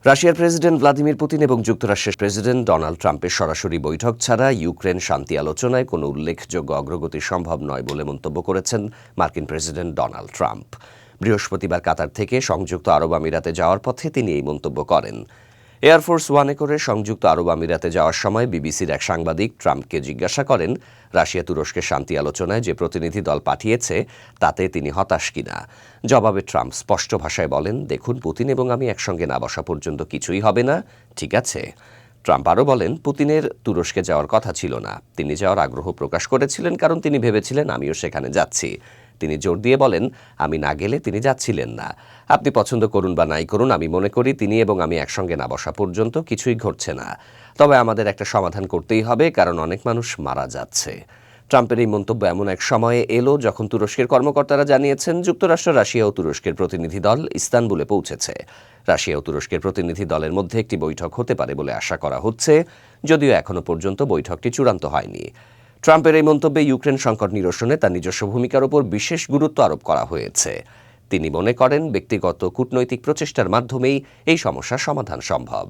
রাশিয়ার president Vladimir Putin এবং যুক্তরাষ্ট্রের প্রেসিডেন্ট ডোনাল্ড ট্রাম্পের সরাসরি বৈঠক ছাড়া ইউক্রেন শান্তি আলোচনায় কোনো উল্লেখযোগ্য অগ্রগতি সম্ভব নয় বলে মন্তব্য করেছেন মার্কিন প্রেসিডেন্ট ডোনাল্ড ট্রাম্প। বৃহস্পতিবার কাতার থেকে সংযুক্ত আরব আমিরাতে যাওয়ার পথে তিনি এই মন্তব্য করেন। এয়ারফোর্স ওয়ানে করে সংযুক্ত আরব আমিরাতে যাওয়ার সময় বিবিসির এক সাংবাদিক ট্রাম্পকে জিজ্ঞাসা করেন, রাশিয়া তুরস্কের শান্তি আলোচনায় যে প্রতিনিধি দল পাঠিয়েছে তাতে তিনি হতাশ কিনা। জবাবে ট্রাম্প স্পষ্ট ভাষায় বলেন, দেখুন, পুতিন এবং আমি একসঙ্গে না বসা পর্যন্ত কিছুই হবে না, ঠিক আছে? ট্রাম্প আরও বলেন, পুতিনের তুরস্কে যাওয়ার কথা ছিল না। তিনি যাওয়ার আগ্রহ প্রকাশ করেছিলেন কারণ তিনি ভেবেছিলেন আমিও সেখানে যাচ্ছি। তিনি জোর দিয়ে বলেন, আমি না গেলে তিনি যাচ্ছিলেন না। আপনি পছন্দ করুন বা নাই করুন, আমি মনে করি তিনি এবং আমি একসঙ্গে না বসা পর্যন্ত কিছুই ঘটছে না। তবে আমাদের একটা সমাধান করতেই হবে, কারণ অনেক মানুষ মারা যাচ্ছে। ট্রাম্পের এই মন্তব্য এমন এক সময়ে এলো যখন তুরস্কের কর্মকর্তারা জানিয়েছেন যুক্তরাষ্ট্র, রাশিয়া ও তুরস্কের প্রতিনিধি দল ইস্তানবুলে পৌঁছেছে। রাশিয়া ও তুরস্কের প্রতিনিধি দলের মধ্যে একটি বৈঠক হতে পারে বলে আশা করা হচ্ছে, যদিও এখনো পর্যন্ত বৈঠকটি চূড়ান্ত হয়নি। ট্রাম্পের এই মন্তব্যে ইউক্রেন সংকট নিরসনে তার নিজস্ব ভূমিকার উপর বিশেষ গুরুত্ব আরোপ করা হয়েছে। তিনি মনে করেন ব্যক্তিগত কূটনৈতিক প্রচেষ্টার মাধ্যমেই এই সমস্যার সমাধান সম্ভব।